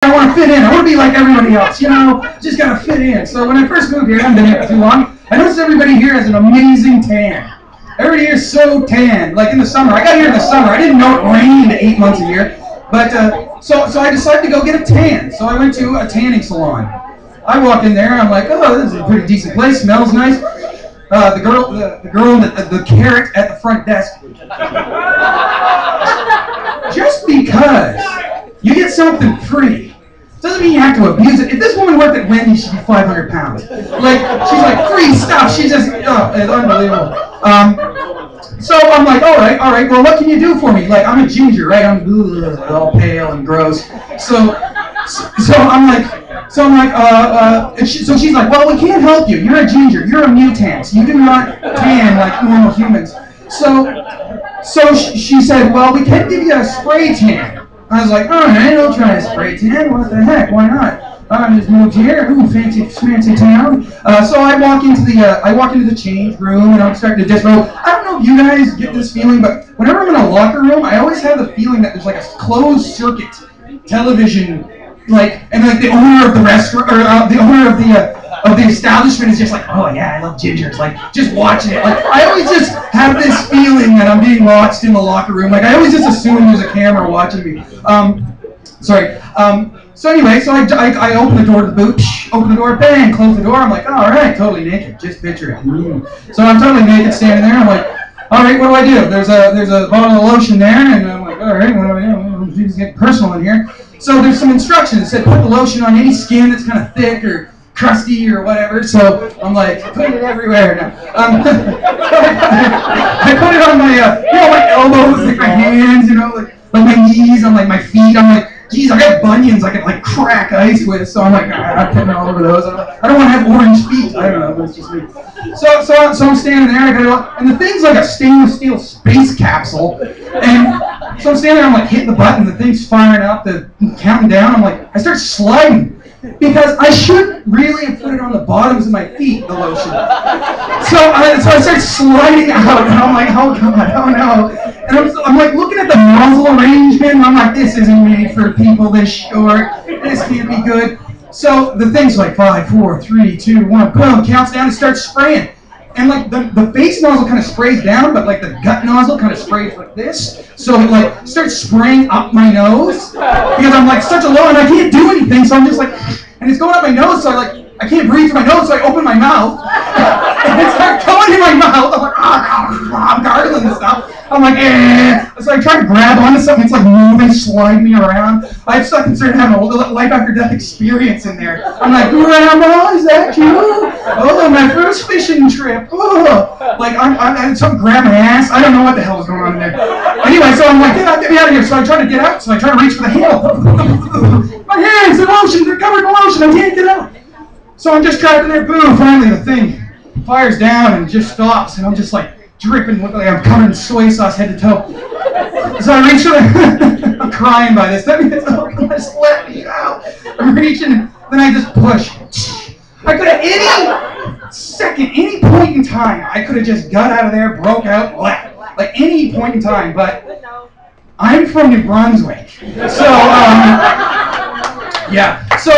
I want to fit in. I want to be like everybody else, you know. Just got to fit in. So when I first moved here, I haven't been here for too long, I noticed everybody here has an amazing tan. Everybody here is so tan. Like in the summer. I got here in the summer. I didn't know it rained 8 months a year. But so I decided to go get a tan. So I went to a tanning salon. I walk in there. I'm like, oh, this is a pretty decent place. Smells nice. The girl, the carrot at the front desk. Just because you get something free doesn't mean you have to abuse it. If this woman worked at Wendy's, she'd be 500 pounds. Like, she's like, free stuff. She's just, oh, it's unbelievable. So I'm like, all right, well, what can you do for me? Like, I'm a ginger, right? I'm all pale and gross. So I'm like, so she's like, well, we can't help you. You're a ginger. You're a mutant. You do not tan like normal humans. So she said, well, we can give you a spray tan. I was like, all right, I'll try a spray tan. What the heck? Why not? I just moved here. Ooh, fancy town. So I walk into the change room and I'm starting to disrobe. I don't know if you guys get this feeling, but whenever I'm in a locker room, I always have the feeling that there's like a closed circuit television, and the owner of the restaurant or the owner of the establishment is just like, oh yeah, I love gingers. Like, just watching it. Like, I always just have this feeling that I'm being watched in the locker room. Like, I always just assume there's a camera watching me. So anyway, so I open the door to the booth, open the door, bang, close the door. I'm like, oh, all right, totally naked. Just picture it. So I'm totally naked, standing there. I'm like, all right, what do I do? There's a bottle of lotion there, and I'm like, all right, what do I do? Things get personal in here. So there's some instructions. It said put the lotion on any skin that's kind of thick or crusty or whatever. So I'm like, put it everywhere now. I put it on my, my elbows, like my hands, like my knees, on like my feet. I'm like, geez, I got bunions I can like crack ice with. So I'm like, I'm putting it all over those. I don't want to have orange feet. I don't know, but it's just me. So I'm standing there, and the thing's like a stainless steel space capsule, and so I'm standing there, I'm like hitting the button, the thing's firing up, counting down. I'm like, I start sliding. Because I shouldn't really have put it on the bottoms of my feet, the lotion. So I start sliding out, and I'm like, oh god, oh no. And I'm like looking at the nozzle arrangement, and I'm like, this isn't made for people this short. This can't be good. So the thing's like 5, 4, 3, 2, 1, boom, counts down and starts spraying. And like the face nozzle kind of sprays down, but like the gut nozzle kind of sprays like this. So it like starts spraying up my nose because I'm like such a low and I can't do anything. So I'm just like, and it's going up my nose. So I can't breathe through my nose. So I open my mouth and it starts going in my mouth. I'm like, I'm gargling and stuff. I'm like, eh. So I try to grab onto something. It's like moving, sliding me around. I'm so concerned having a life after death experience in there. I'm like, Grandma, is that you? Oh, my first fishing trip. Oh, like I'm some grabbing ass. I don't know what the hell is going on in there. Anyway, so I'm like, get me out of here. So I try to get out. So I try to reach for the handle. My hands, the lotion, they're covered in lotion. I can't get out. So I'm just trapped in there. Boom! Finally, the thing fires down and just stops, and I'm just like dripping, like I'm covered in soy sauce head to toe. So I reach for the. I'm crying by this. That means just let me out. I'm reaching, and then I just push. I could have any point in time, I could have just got out of there, broke out, left. Like any point in time, but I'm from New Brunswick, so yeah. So.